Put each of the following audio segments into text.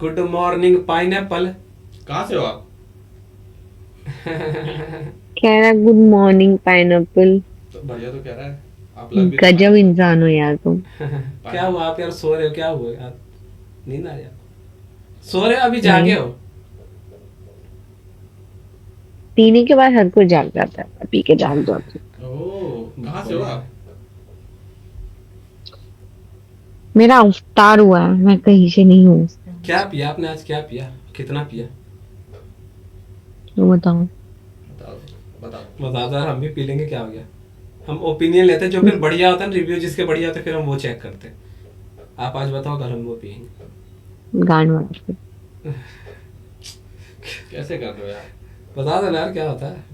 Good morning pineapple. कहाँ से हो आप? कह रहा गुड मॉर्निंग पाइनएप्पल। तो बढ़िया तो कह रहा है। आप लग भी तो गजब पाइन इंसान हो यार तुम। क्या पाइन हुआ आप यार, सो रहे हो? क्या हुआ यार, नींद आ रही है आपको? सो रहे हो अभी, जागे नहीं, हो? पीने के बाद हर कोई जाग जाता है, मैं पी के जाग जाती ओह, कहाँ से हो बढ़िया है। आप? हूँ। मेरा अवतार हुआ है, मैं कहीं से नहीं हूँ। क्या पिया आपने आज, क्या पिया, कितना पिया? तो बताओ। बताओ, बताओ। बता दो यार, हम भी पी लेंगे, क्या हो गया। हम ओपिनियन लेते हैं, जो फिर बढ़िया होता है ना, रिव्यू जिसके बढ़िया होते हैं फिर हम वो चेक करते हैं। आप आज बताओ, कल हम वो पियेंगे। गांड मार के। कैसे कर रहे हो यार? बता दो ना यार, क्या होता है।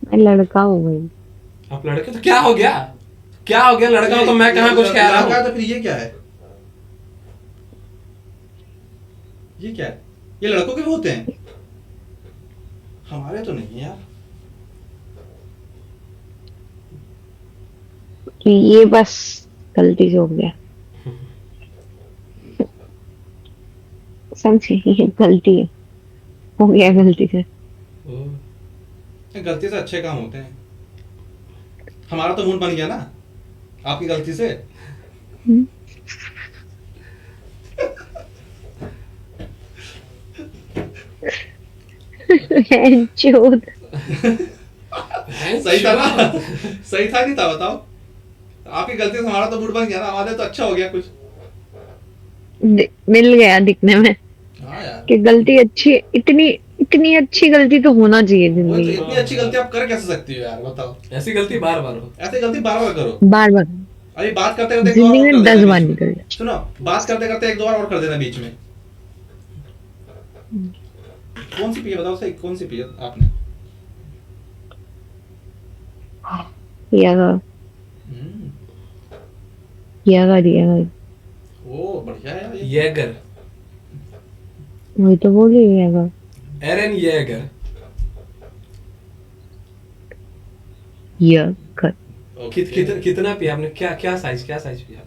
मैं लड़का हूँ भाई। आप लड़के तो क्या हो गया? क्या हो गया, लड़का हो तो मैं कहाँ कुछ कह रहा लड़का है हूँ। तो फिर ये क्या है? ये क्या है? ये लड़कों के भी होते हैं? हमारे तो नहीं है यार। कि ये बस गलती से हो गया। समझे, ये गलती है, हो गया गलती से। ओ, ये गलती से अच्छे काम होते हैं। हमारा तो मूड बन गया ना, आपकी गलती से। हम्म। चोद। सही था ना? सही था नहीं था, बताओ। आपकी गलती से हमारा तो मूड बन गया ना, हमारे तो अच्छा हो गया कुछ। मिल गया दिखने में हाँ यार। कि गलती अच्छी, इतनी इतनी अच्छी गलती तो होना चाहिए वो तो जिंदगी इतनी अच्छी गलती आप कर कैसे सकती हो यार, बताओ। ऐसी गलती बार बार हो। ऐसे गलती बार बार करो। में। बार बार अभी बात करते करते एक दो जिंदगी और कर में देना 10 बार बीच में। निकल जाए। सुनो, बात करते करते एक दो और कर देना बीच में। कौन सी पी है बताओ, सही कौन सी पी है आपने? किया कर, हम्म, किया कर। ओ बढ़िया है यार ये। येगर। वही तो बोल रही है कर। Eren Yeager. किया कर। ओके। कितना पिया आपने, क्या क्या साइज पिया?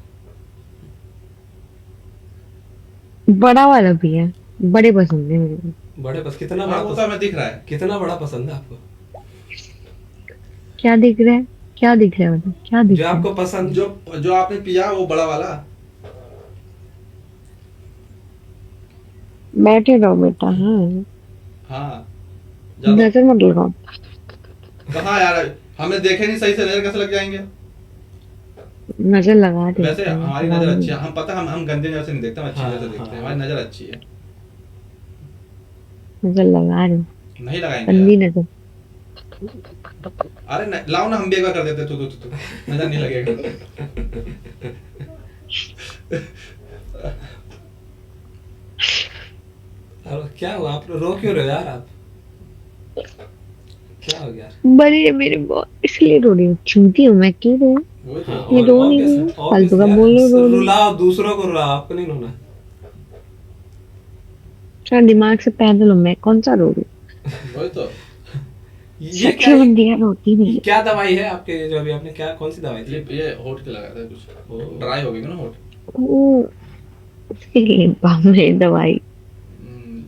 बड़ा वाला भी है, बड़े पसंद है मेरे को। बड़े बस, कितना हाँ बड़ा वो तो हमें पसंद? दिख रहा है। कितना बड़ा पसंद है आपको? क्या दिख रहा है, क्या दिख रहा है, मतलब क्या दिख जो रहा है। आपको पसंद। जो जो आपने पिया वो बड़ा वाला। बैठे रहो बेटा, हाँ। हाँ, ज्यादा। नजर मत लगाओ। कहाँ यार, हमें देखे नहीं सही से, नजर कैसे लग जाएंगे? नजर लगा रही वैसे हूँ, हमारी लगा नजर रही अच्छी है, हूँ। हम पता हम गंदे नजर से नहीं देखते, हम अच्छी हाँ नजर से देखते हैं, हाँ। हमारी नजर अच्छी है। नजर लगा रही हूँ। नहीं लगाएंगे गंदी यार। नजर। अरे लाओ ना, हम भी एक बार कर देते, तू नजर नहीं लगेगा। और क्या हुआ, आप रो क्यों रहे हो यार आप? क्या हो गया? बड़े मेरे बहुत, इसलिए रो रही हूँ, चूती हूँ मैं, क्यों रो। वही हाँ, तो। मैं और रो नहीं ऑब्वियस रही हूँ, फालतू ऑब्वियस का यार, बोल रो रही हूँ। रुलाओ दूसरों को, रुलाओ, आपको नहीं रोना। थोड़ा दिमाग से पैदल हूँ मैं, कौन सा रो रही हूँ। वही तो। ये क्या, सच्ची बंदियाँ रोती ये नहीं क्या दवाई है आपके, जो अभी आपने, क्या कौन सी दवाई थी? ये होठ के लगाया था ओ, कुछ, ड्राई हो गई ना होठ। है। वो उसके लिए बाम में दवाई। हम्म,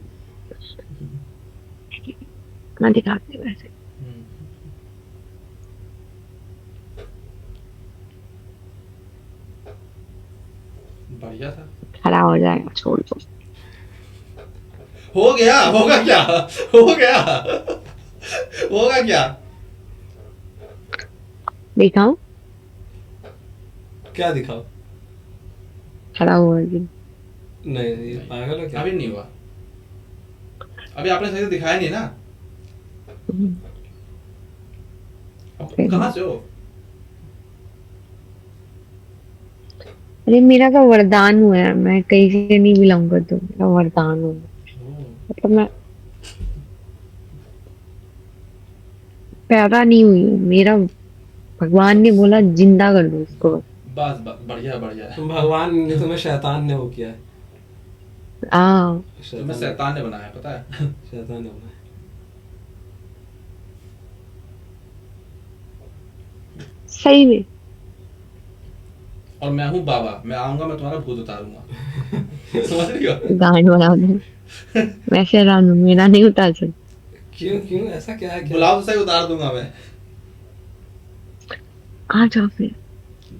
मैं दिखाती हूँ वैसे। हम्म, बढ़िया था। खड़ा हो जाएगा, छोड़ दो। हो गया, होगा क्या? हो गया, होगा क्या? दिखाऊं? क्या दिखाओ? खड़ा हुआ है। नहीं, ये नहीं, पागल हो क्या? अभी नहीं हुआ। अभी आपने सही से दिखाया नहीं ना। अब कहाँ से हो? अरे मेरा का वरदान हुआ है, मैं कहीं से नहीं बिलोंग करती हूँ, मेरा वरदान हुआ है। ओह, मतलब मैं पैदा नहीं हुई हूँ, मेरा भगवान ने बोला जिंदा कर दो इसको बस। बस बस, बढ़िया बढ़िया है। भगवान ने, तुम्हें शैतान ने वो किया है। हाँ। तुम्हें शैतान ने, शैतान ने बनाया है, पता है। शैतान ने बनाया। सही में। और मैं हूँ बाबा, मैं आऊंगा, मैं तुम्हारा भूत उतारूंगा। समझ रही हो? गांड बना दे। मैं हैरान हूँ, मेरा नहीं उतार सकती। क्यों क्यों ऐसा क्या है क्या? बुलाओ तो सही, उतार दूंगा मैं। आ जाओ फिर।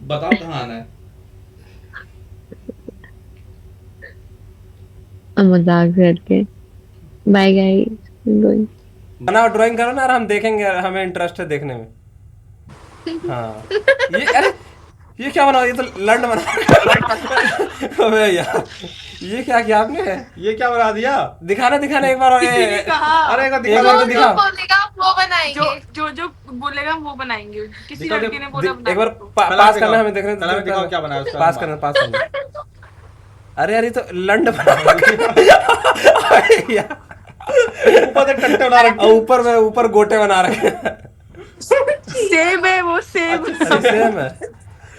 बताओ कहाँ आना है। मजाक करके। Bye guys. बनाओ, ड्राइंग करो ना यार, हम देखेंगे यार, हमें इंटरेस्ट है देखने में। हाँ ये अरे ये क्या बना, ये तो लंड बना। अबे यार ये क्या किया आपने? ये क्या बना दिया? दिखाना दिखाना एक बार। किसी ने कहा अरे एक बार एक दिखा बार दो। तो जो दिखाओ। बोलेगा वो बनाएंगे। जो बोलेगा वो बनाएंगे। किसी दिखाओ, लड़के ने बोला एक बार पहले पास दिखाओ। करना, हमें देखने पहले हमें दिखाओ क्या बनाया उसका। पास करना, पास करना। अरे अरे तो लंड बना। यार, ऊपर से टट्टे बना रखे। और ऊपर में ऊपर गोटे बना रखे हैं। सेब है वो, सेब। अच्छा सेम है।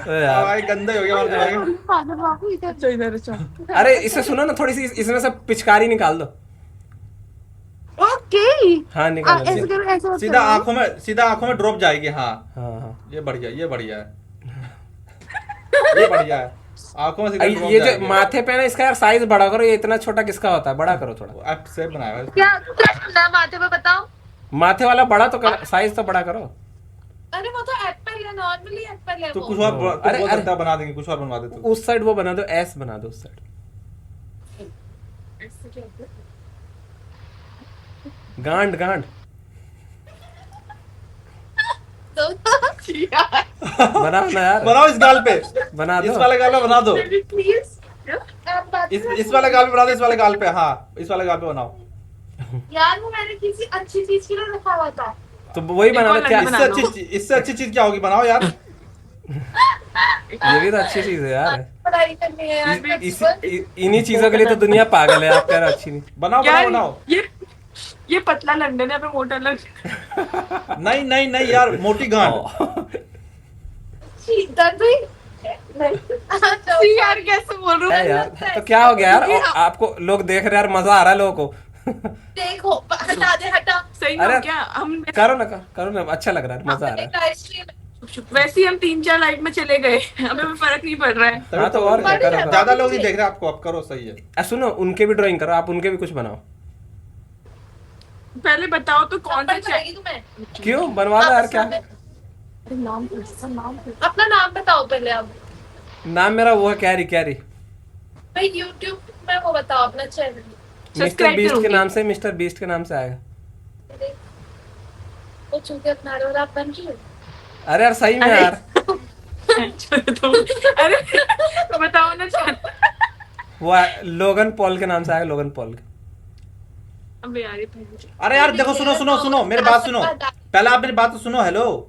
अरे यार भाई गंदे हो गया हमारे दिमाग में। अच्छा इधर अच्छा। अरे इससे सुनो ना, थोड़ी सी इसमें से पिचकारी निकाल दो। ओके। हाँ निकाल ऐसे दो। करो, ऐसे मत सीधा करो। सीधा आंखों में ड्रॉप जाएगी। हाँ हाँ हाँ। ये बढ़िया, ये बढ़िया है। ये बढ़िया है, आंखों में सीधा अरे ड्रॉप ये जो जाएगी। माथे पे ना, इसका यार साइज बड़ा करो। ये इतना छोटा किसका होता है? बड़ा करो थोड़ा। आप सेब बनाया है। क्या क्या करना है माथे पे बताओ? माथे वाला बड़ा तो कर, साइज तो बड़ा करो। अरे वो तो एप्पल है, नॉर्मली एप्पल है तो वो। कुछ और अरे, बोल अरे। सकता है, बना देंगे, कुछ और बनवा दे तू। उस साइड वो बना दो, एस बना दो उस साइड। गांड गांड तो बनाओ ना यार, बनाओ इस गाल पे, बना इस दो। वाले गाल पे बना दो। प्लीज आप बात इस वाले गाल पे बना दो, इस वाले गाल पे। हाँ इस वाले गाल पे बनाओ। यार वो मैंने किसी अच्छी चीज के लिए रखा हुआ था। तो वही बना दो क्या? बना इससे अच्छी चीज क्या होगी? बनाओ यार। ये भी तो अच्छी चीज है यार। पढ़ाई करनी है यार। इन्हीं चीजों के लिए तो दुनिया पागल है। आप कह रहे हो अच्छी नहीं? बनाओ बनाओ यार बनाओ। ये पतला लंदन है, पे मोटा लंदन। नहीं नहीं नहीं यार, मोटी गांड। दर्द हुई नहीं। यार कैसे बोल रहा है हूँ? यार, तो क्या हो गया यार? आपको लोग देख रहे हैं यार, मजा आ रहा है लोगों को। देखो हटा दे, हटा। सही अरे हो क्या? हम करो ना, करो ना, अच्छा लग रहा है, मजा आ रहा है। आइसक्रीम वैसे ही हम 3-4 लाइट में चले गए, हमें भी फर्क नहीं पड़ रहा है। हाँ तो और क्या, करो करो। ज्यादा लोग नहीं देख रहे आपको, अब करो, सही है। सुनो, उनके भी ड्राइंग करो, आप उनके भी कुछ बनाओ। पहले बताओ तो कौन सा चाहिए तुम्हें? क्यों बनवा लो यार, क्या नाम अपना नाम बताओ पहले आप। नाम मेरा वो है, कैरी कैरी। भाई यूट्यूब में वो बताओ अपना चैनल। मिस्टर बीस्ट के करूंगी। नाम से, मिस्टर बीस्ट के नाम से आएगा। वो चूंकि अपना और आप बन रही हो। अरे यार सही में अरे। यार, अरे बताओ ना चैनल। वो लोगन पॉल के नाम से आएगा, लोगन पॉल के। अबे यार ये पहले अरे यार देखो, सुनो सुनो सुनो, मेरी बात सुनो। पहले आप मेरी बात तो सुनो। हेलो,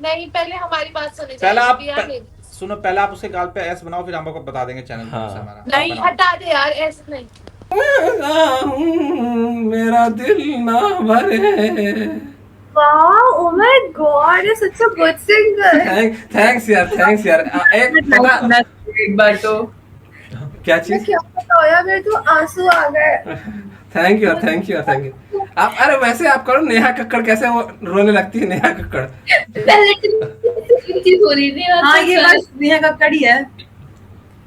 नहीं पहले हमारी बात सुनी पहले आप जाएगी। सुनो, पहले आप उसके गाल पे एस बनाओ, फिर हम आपको बता देंगे चैनल हाँ। से हमारा। नहीं, आप बनाओ। हटा दे यार, ऐसे नहीं। मेरा दिल ना भरे। Wow, oh my God, you such a good singer. Thanks यार, थैंक्स यार। एक पता एक बार तो क्या चीज? क्या बताओ यार, मेरे तो आंसू आ गए। Thank you thank you thank you. आप अरे वैसे आप करो, नेहा कक्कड़ कैसे वो रोने लगती है, नेहा कक्कड़। पहले चीज हो रही थी। हाँ ये बस नेहा कक्कड़ ही है,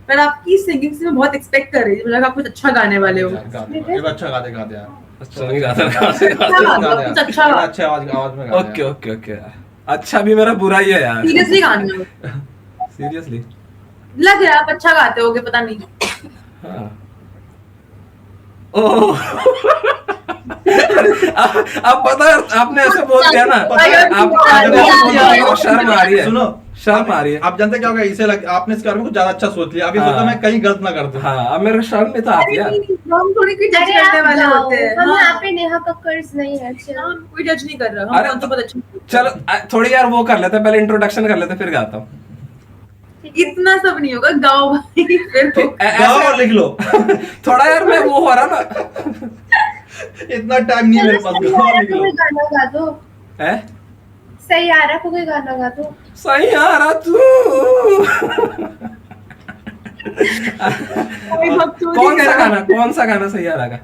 पर आपकी सिंगिंग से मैं बहुत एक्सपेक्ट कर रही थी, मुझे लगा आप कुछ अच्छा गाने वाले हो। ये भी अच्छा गा दे यार। अच्छा नहीं गाता गा अच्छा गा दो, कुछ अच्छा गा। अच्छे आवाज में गा दे ओके यार। Okay okay. अच्छा भी मेरा बुरा ही है यार, सीरियसली गाने हो, सीरियसली। लग रहा है आप अच्छा गाते होगे, पता नहीं। हाँ। ओह आप पता है, आपने ऐसे बोल दिया ना, आप शर्म आ रही है, सुनो, शर्म आ रही है। आप जानते क्या होगा, इसे आपने इसके बारे में कुछ ज्यादा अच्छा सोच लिया। अभी हाँ। सोचा मैं कहीं गलत ना कर दूं। हाँ अब मेरे को शर्म में तो आती है यार। हम थोड़ी कोई जज करने वाले होते हैं। हम हाँ, यहाँ पे नेहा कक्कड़ नहीं है। हाँ, कोई जज नहीं कर रहा, अरे हम तो बहुत अच्छा। चलो थोड़ी यार वो कर लेते हैं, पहले इंट्रोडक्शन कर लेते हैं, फिर गाता हूँ। इतना सब नहीं होगा, गाओ भाई फिर तो। गाओ और लिख लो। थोड़ा यार मैं वो हो रहा ना। इतना टाइम नहीं है मेरे पास, गाओ और लिख लो। कोई गाना गा दो। है सही आ रहा, कोई गाना गा दो। सही आ रहा तू। कौन सा गाना सही आ रहा है?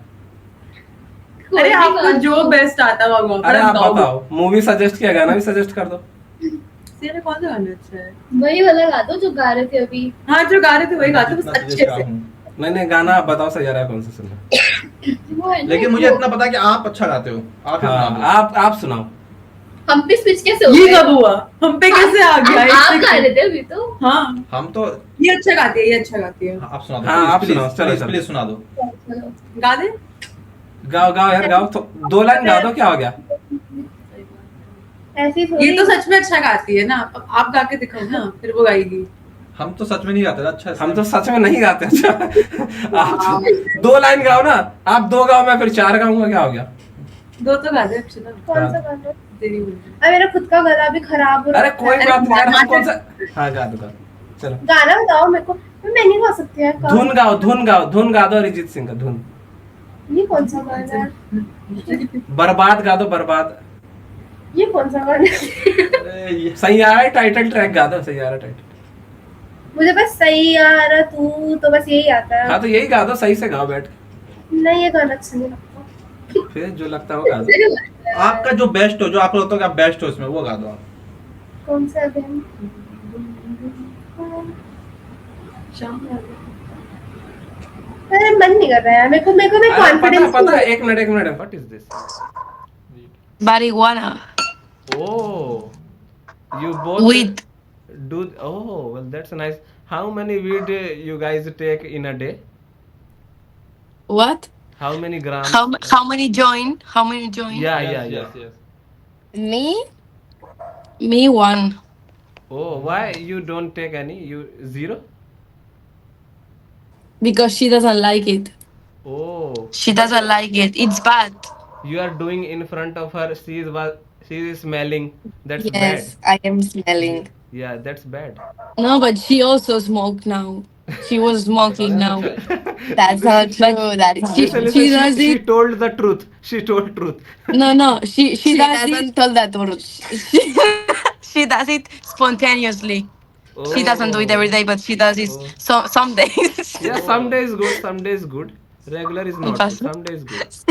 अरे आपको जो बेस्ट आता है वो अरे आप बताओ, मूवी सजेस्ट किया, गाना भी सजेस्ट कर दो। तेरे कौन सा गाना अच्छा है? वही वाला गा दो जो गा रहे थे अभी। हाँ जो गा रहे थे वही गाते, बस इतना अच्छे suggest से। हूँ। नहीं गाना आप बताओ सैयारा कौन सा सुनना। वो है ना, लेकिन मुझे वो- इतना पता है कि आप अच्छा गाते हो। आप ही सुना दो। हाँ आप सुनाओ। हम पे स्विच कैसे हो ये गए? कब हुआ? हम पे कैसे आ गया? आप गा रहे थे अभी तो। हाँ, हम तो ये अच्छा गाती है, ये अच्छा गाती है। आप सुना दो। हाँ, आप प्लीज सुनाओ, चलो, प्लीज चलो। प्लीज सुना दो। चलो। गा दे। गाओ गाओ यार गाओ, तो 2 लाइन गा दो, क्या हो गया। ऐसी थोड़ी- ये तो सच में अच्छा गाती है ना, अब आप गा के दिखाओ ना, फिर वो गाएगी। हम तो सच में नहीं गाते। अच्छा हम तो सच में नहीं गाते। अच्छा आप 2 लाइन गाओ ना, आप 2 गाओ, मैं फिर 4 गाऊंगा, क्या हो गया। 2 तो गा दे अक्षरा। कौन सा गाना? तेरी बोल। अरे मेरा खुद का गला भी खराब हो रहा अरे है। कोई बात नहीं यार, हम कौन सा। हाँ गा दो चलो। गाना बताओ मेरे को, मैं नहीं गा सकती यार। धुन गाओ, धुन गा दो अरिजीत सिंह का धुन। ये कौन सा गाना है? बर्बाद गा दो, बर्बाद। ये कौन सा गाना है? अरे ये सैयारा टाइटल ट्रैक गा दो, सैयारा टाइटल। मुझे बस सही आ रहा तू, तो बस यही आता है। हाँ तो यही गा दो, सही से गाओ बैठ नहीं, ये गाना अच्छा नहीं लगता। के। फिर जो लगता है वो गा दो। आपका जो बेस्ट हो, जो आप लगता हो कि आप बेस्ट हो इसमें, वो गा दो आप। कौन सा है? अरे मन नहीं कर रहा है मेरे को मैं अरे कॉन्फिडेंस पता है, एक minute, what is this. Marijuana Oh, you both with do. Oh, well, that's nice. How many weed you guys take in a day? what? How many grams? How many join? How many join? Yeah. yes. Me one. Oh, why you don't take any? You 0? Because she doesn't like it. Oh, She doesn't like it. It's bad. you are doing in front of her. She is smelling. That's Yes, I am smelling. bad. Yeah, that's bad. No, but she also smoke now. She was smoking now. That's not true. That is Listen, she listen, does she it. told the truth. She told truth. No. She doesn't tell that truth. She does it spontaneously. She doesn't do it every day, but she does it some days. Yeah, some days good, some days good. Regular is not. But- Some days good.